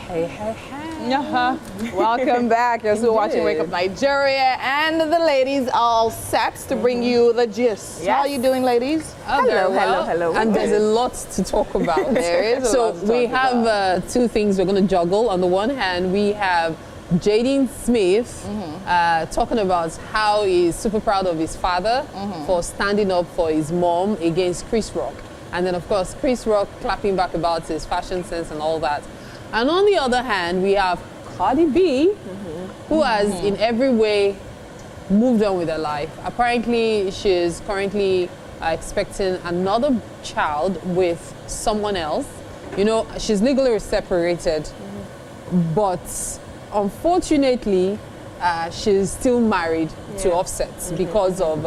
Hey, hey, hey. Welcome back. You're still watching Wake Up Nigeria, and the ladies all set to bring you the gist. Yes. How are you doing, ladies? Hello. And there's a lot to talk about. There is a lot to talk we have two things we're going to juggle. On the one hand, we have Jaden Smith talking about how he's super proud of his father for standing up for his mom against Chris Rock. And then, of course, Chris Rock clapping back about his fashion sense and all that. And on the other hand, we have Cardi B, who has in every way moved on with her life. Apparently, she's currently expecting another child with someone else. You know, she's legally separated, but unfortunately, she's still married to Offset because of,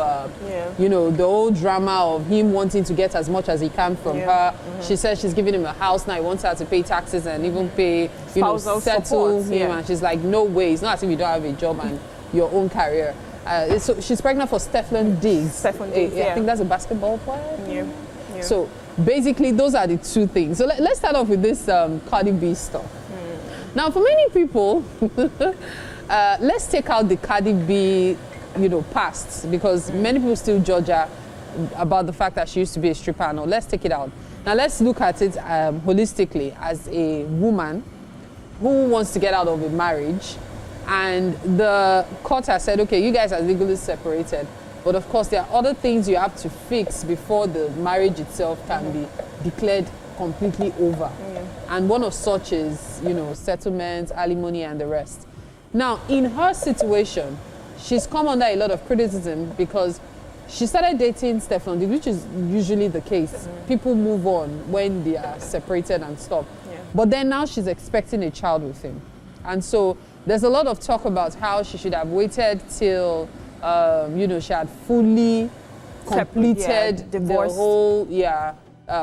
you know, the whole drama of him wanting to get as much as he can from her. She says she's giving him a house now. He wants her to pay taxes and even pay, you know, settle him. And she's like, no way. It's not as if you don't have a job and your own career. So she's pregnant for Stefon Diggs. I think that's a basketball player. So basically, those are the two things. So let's start off with this Cardi B stuff. Now, for many people, let's take out the Cardi B, you know, past, because many people still judge her about the fact that she used to be a stripper. No, let's take it out. Now, let's look at it holistically as a woman who wants to get out of a marriage, and the court has said, okay, you guys are legally separated, but of course there are other things you have to fix before the marriage itself can be declared completely over. And one of such is, you know, settlements, alimony, and the rest. Now, in her situation, she's come under a lot of criticism because she started dating Stefon, which is usually the case. People move on when they are separated and stuff. But then now she's expecting a child with him. And so there's a lot of talk about how she should have waited till, you know, she had fully completed the whole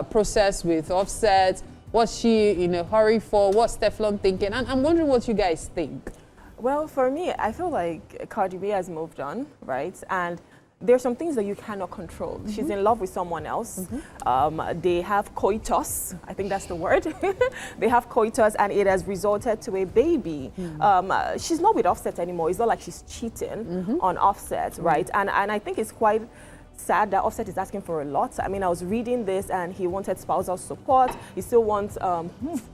process with Offset. Was she in a hurry for? What's Stefon thinking? And I'm wondering what you guys think. Well, for me, I feel like Cardi B has moved on, right? And there's some things that you cannot control. She's in love with someone else. They have coitus. I think that's the word. They have coitus, and it has resulted to a baby. She's not with Offset anymore. It's not like she's cheating on Offset, right? And I think it's quite sad that Offset is asking for a lot. I mean, I was reading this and he wanted spousal support. He still wants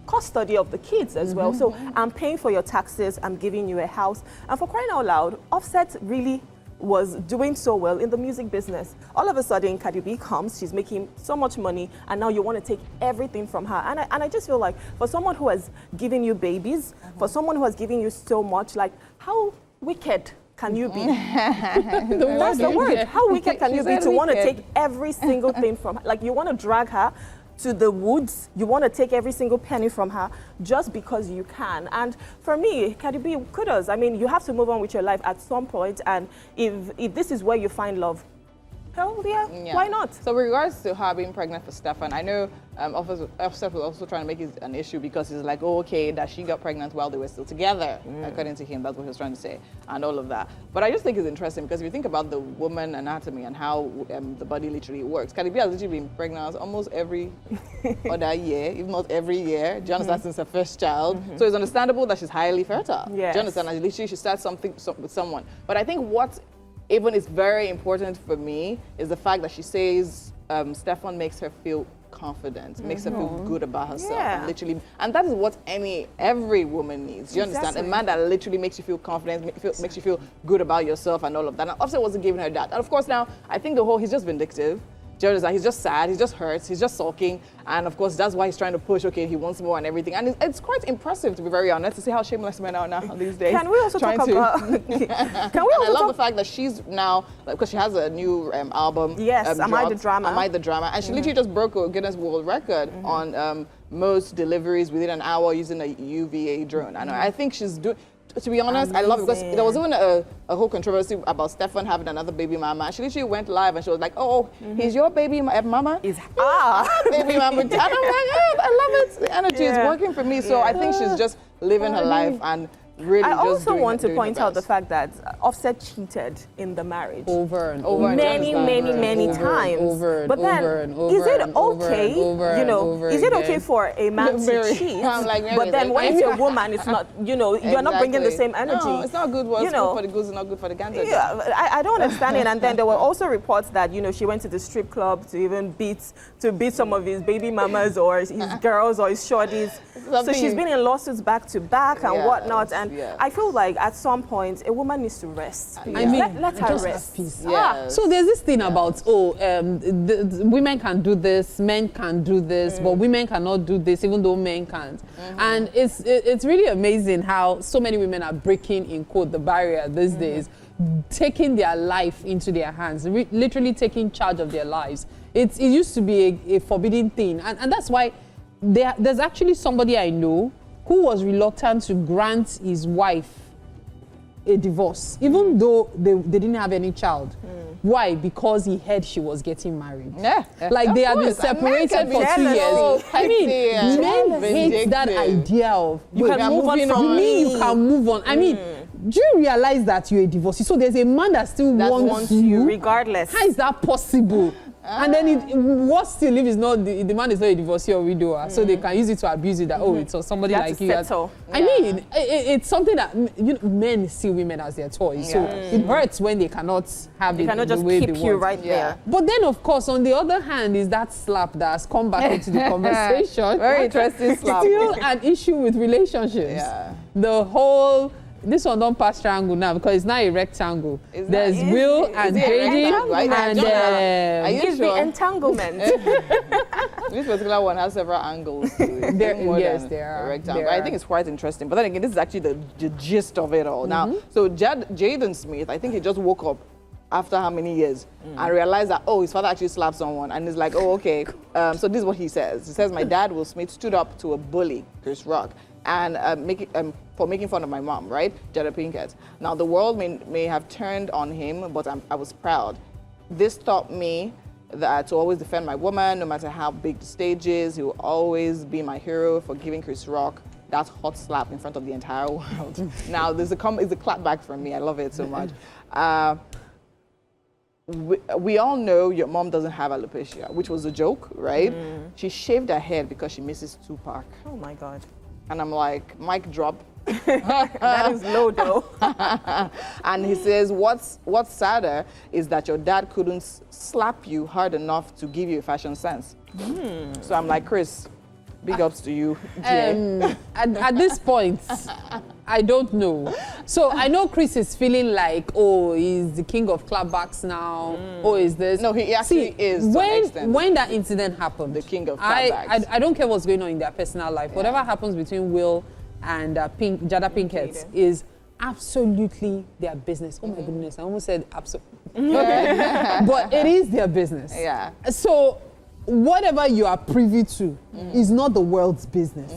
custody of the kids as well. So I'm paying for your taxes. I'm giving you a house. And for crying out loud, Offset really was doing so well in the music business. All of a sudden, Cardi B comes, she's making so much money, and now you want to take everything from her. And I just feel like for someone who has given you babies, for someone who has given you so much, like, how wicked can you be? That's the word. How wicked can you be to want to take every single thing from her? Like, you want to drag her to the woods, you want to take every single penny from her just because you can. And for me, Cardi B, kudos. I mean, you have to move on with your life at some point, and if this is where you find love, hell yeah, why not? So with regards to her being pregnant for Stefon, I know Offset was also trying to make it an issue because he's like, oh, okay, that she got pregnant while they were still together, according to him. That's what he was trying to say, and all of that. But I just think it's interesting because if you think about the woman anatomy and how the body literally works, Cardi B has literally been pregnant almost every other year, if not every year. Do you understand? Since her first child. So it's understandable that she's highly fertile. Yes. Do you understand? And literally she starts something with someone. But I think what even is very important for me is the fact that she says Stefon makes her feel confident, makes her feel good about herself, and literally, and that is what every woman needs. Do you understand? A man that literally makes you feel confident, makes you feel good about yourself, and all of that. And Offset wasn't giving her that. And of course, now I think he's just vindictive. He's just sad, he's just hurt, he's just sulking, and of course that's why he's trying to push, okay, he wants more and everything. And it's quite impressive, to be very honest, to see how shameless men are now these days. Can we also talk about... I love the fact that she's now, because she has a new album. Yes, Am I the Drama? Am I the Drama? And she literally just broke a Guinness World Record on most deliveries within an hour using a UVA drone. And I think she's doing... To be honest, I love it because there was even a whole controversy about Stefon having another baby mama. She literally went live and she was like, "Oh, he's your baby mama." Is baby mama. And I'm like, I love it. The energy is working for me. So I think she's just living her life, and really I just also doing, want to doing point her out the best. fact that Offset cheated in the marriage. Over and Over over. and Many, over many, and many over times. and over and but then, over and over is it and over okay? and over You know, and over is it okay again. for a man to Mary, cheat? I'm like, Mary, But then like, when it's a woman, it's not. You know, you're not bringing the Exactly. same energy. No, it's not good. What's You know, good for the goose is not good for the gander. yeah, I don't understand it. And then there were also reports that, you know, she went to the strip club to even beat some of his baby mamas or his girls or his shorties. So she's been in lawsuits back to back and Yes, whatnot. And yes. I feel like at some point a woman needs to rest. I mean, let her just rest. have peace. Yes. So there's this thing about, the women can do this, men can do this, but women cannot do this, even though men can't. And it's really amazing how so many women are breaking, in quote, the barrier these days, taking their life into their hands, literally taking charge of their lives. It used to be a forbidden thing. And that's why there's actually somebody I know who was reluctant to grant his wife a divorce, even though they didn't have any child. Why? Because he heard she was getting married. Yeah. Like they Of have been course. And men separated can be for 2 jealous. years. So I mean, petty and men hate that vindictive. idea of You can move on from you mean you can move on. I mean, do you realize that you're a divorcee? So there's a man that still wants you. Regardless. How is that possible? And then what still if it's not the man is not a divorcee or widower, so they can use it to abuse it that it's somebody You like have to you. settle. I mean, it's something that men see women as their toys, so it hurts when they cannot have They it cannot the just way keep they you want. right there. But then, of course, on the other hand, is that slap that has come back into the conversation. Very interesting slap. Still an issue with relationships. Yeah. The whole. This one don't pass triangle now because it's not a rectangle. There's Will and it a Jaden rectangle? and Are you It's the sure? entanglement. This particular one has several angles to it. Yes, than there a are. rectangle. There I are. think it's quite interesting. But then again, this is actually the gist of it all. Now, so Jaden Smith, I think he just woke up after how many years and realized that, his father actually slapped someone. And he's like, okay. So this is what he says. He says, my dad, Will Smith, stood up to a bully, Chris Rock, and for making fun of my mom, right? Jada Pinkett. Now, the world may have turned on him, but I was proud. This taught me that to always defend my woman, no matter how big the stage is. He will always be my hero for giving Chris Rock that hot slap in front of the entire world. Now, it's a clap back from me. I love it so much. We all know your mom doesn't have alopecia, which was a joke, right? She shaved her head because she misses Tupac. Oh my God. And I'm like, mic drop. That is low though. And he says, what's sadder is that your dad couldn't slap you hard enough to give you a fashion sense. So I'm like, Chris, big ups to you. At this point, I don't know. So I know Chris is feeling like, he's the king of clapbacks now. Is this? No, he actually is to an extent. When that incident happened, The king of clapbacks. I don't care what's going on in their personal life. Whatever happens between Will and Jada Pinkett is absolutely their business. Oh my goodness, I almost said absolutely. But it is their business. Yeah. So whatever you are privy to is not the world's business.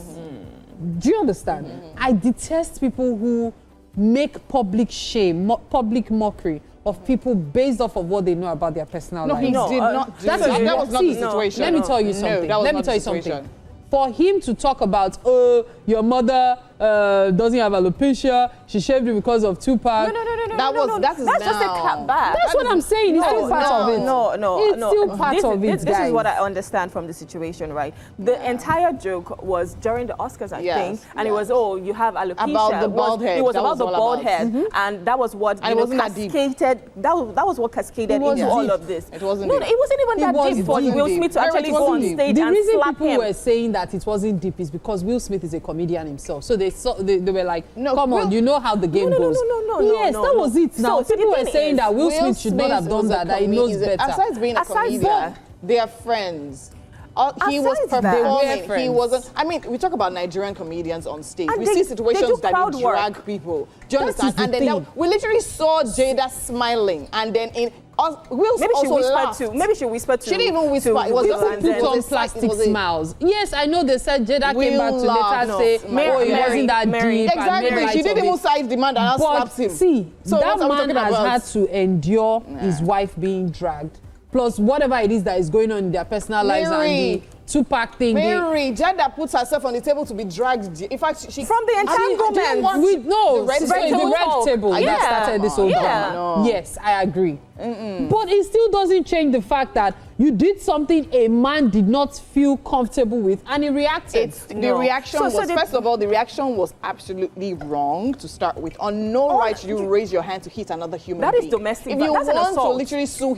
Do you understand? I detest people who make public shame, public mockery of people based off of what they know about their personal lives. He did not do That that. is That what- was not the see, situation. Let me tell you No, something. that was Let me not tell the you something. situation. For him to talk about, your mother doesn't have alopecia, she shaved it because of Tupac. That's just a clap back. That's what I'm saying. It's still part of it. No. It's still part of it, This is guys. what I understand from the situation, right? The entire joke was during the Oscars, I think, and it was, you have alopecia. About the bald head. It was That about was the all bald about. head, and that was what And it wasn't that deep. cascaded. That was what cascaded into all of this. It wasn't No, deep. it wasn't even that deep for deep. Will Smith to Very, actually it go on wasn't deep. stage The and reason slap people him. were saying that it wasn't deep is because Will Smith is a comedian himself. So they were like, come on, you know how the game goes. Yes, that was it. Now, So people the were thing saying is, that Will Smith should not have done that he knows better. Besides being a Aside comedian, that- they are friends. He was Aside that- They were performing. He friends. wasn't. I mean, we talk about Nigerian comedians on stage. And We they see do situations that crowd they drag work. people. Do you That is understand? the And then thing. we literally saw Jada smiling, and then Will Maybe she also whispered laughed. to. Maybe she whispered to. She didn't even whisper. to It was Will just a and Put then- It on was a- plastic it was a- smiles. Yes, I know they said Jada came back to Will later laughed. say, Mary- it wasn't that Mary- deep. and Exactly. made She light didn't of even it. side demand and But slapped him. see, So that what are we man talking has about? had to endure his wife being dragged, plus whatever it is that is going on in their personal lives and Mary. Tupac thing. Mary, Jada puts herself on the table to be dragged. In fact, she From the entanglement. The red table that Yeah. started this whole Yeah. drama. No. Yes, I agree. But it still doesn't change the fact that you did something a man did not feel comfortable with, and he reacted. The reaction first of all, the reaction was absolutely wrong to start with. On no right should you raise your hand to hit another human being. That is domestic. If you That's an want to assault. literally sue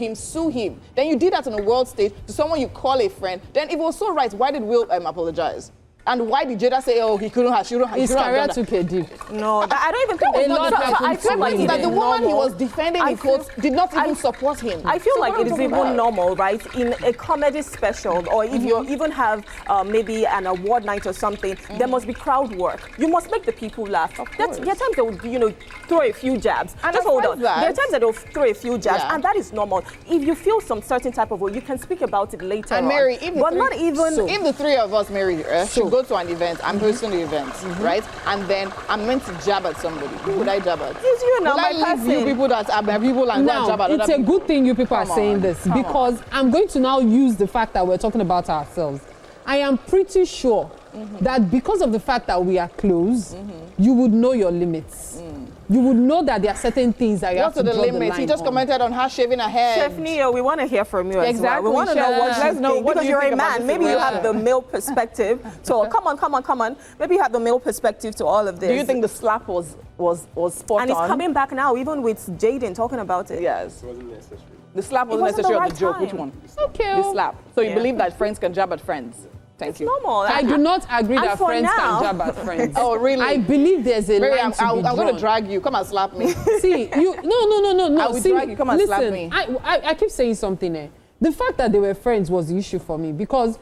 him. Then you did that on a world stage to someone you call a friend. Then if it was so right, why did Will apologize? And why did Jada say, oh, he couldn't have, his career took a dip. No, I don't even think a lot I feel like that the woman he was defending in quotes did not even support him. I feel like it is even normal, right? In a comedy special, or if you even have maybe an award night or something, there must be crowd work. You must make the people laugh. There are times they will, throw a few jabs. And just hold on. that. There are times that they'll throw a few jabs, Yeah. and that is normal. If you feel some certain type of way, you can speak about it later And on. Mary, if the three of us, Mary, should go to an event, I'm hosting the event, right? And then I'm meant to jab at somebody. Who would I jab at? It's you now, Will my I leave person. you people that are my people and go and jab Now, at it's other a people? good thing you people are Come saying on, this, come because I'm going to now use the fact that we're talking about ourselves. I am pretty sure that because of the fact that we are close, you would know your limits. You would know that there are certain things that you have to draw the line He just on. commented on her shaving her head. Chef Neo, we want to hear from you as Exactly, well. We want to know Chef. what you Let's know think, what because do you you're think a about man. this Maybe you have situation? the male perspective. So come on. Maybe you have the male perspective to all of this. Do you think the slap was spot And it's on? coming back now, even with Jaden talking about it. Yes. It wasn't necessary. The slap wasn't wasn't the necessary on right the joke. Which time. one? Okay. The slap. So you believe that friends can jab at friends? Thank you. Normal. I do not agree And that for friends now- can jab at friends. Oh, really? I believe there's a Mary, line to be I'm going to drawn. drag you. Come and slap me. See, no. I will See, drag you. Come and listen, slap me. I keep saying something. The fact that they were friends was the issue for me, because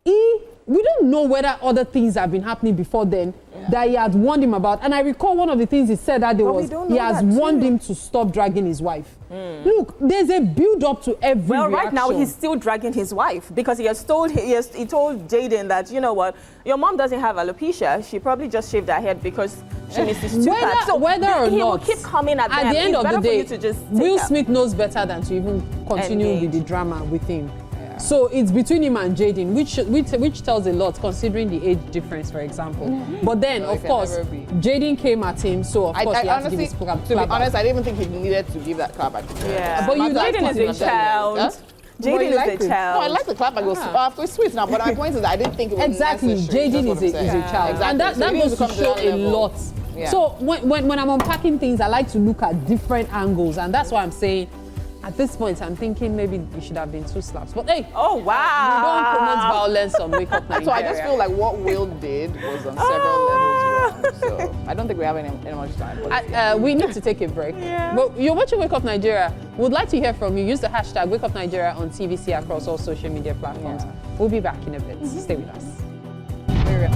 we don't know whether other things have been happening before then that he had warned him about. And I recall one of the things he said that day But we was don't he know has that warned too. him to stop dragging his wife. Look, there's a build up to every Well, right reaction. now he's still dragging his wife because he told Jaden that, you know what, your mom doesn't have alopecia. She probably just shaved her head because she misses Tupac. So whether or he will not, keep coming at them. the end It's of better the for day, you to just take Will up. Smith knows better than to even continue Engage. with the drama with him. So it's between him and Jaden, which tells a lot considering the age difference, for example. But then, No, it of can course, never be. Jaden came at him, so of course he had to give his clap to be back. honest, I didn't even think he needed to give that clap back. Yeah. But you Jaden liked is it. a child. Huh? Jaden But you is liked a it. child. No, I like the clap back. It was sweet now, but my point is that I didn't think it was Exactly, necessary. Jaden That's is what a I'm saying. child, Exactly. and that So he goes needs to come show that a level. lot. Yeah. So when I'm unpacking things, I like to look at different angles, and that's why I'm saying, at this point, I'm thinking maybe we should have been 2 slaps. But hey, Oh, we don't wow. promote violence on Wake Up Nigeria. So I just feel like what Will did was on several levels wrong. So I don't think we have any much time. But we need to take a break. Yeah. But you're watching Wake Up Nigeria. We'd like to hear from you. Use the hashtag Wake Up Nigeria on TVC across all social media platforms. Yeah. We'll be back in a bit. Stay with us. Very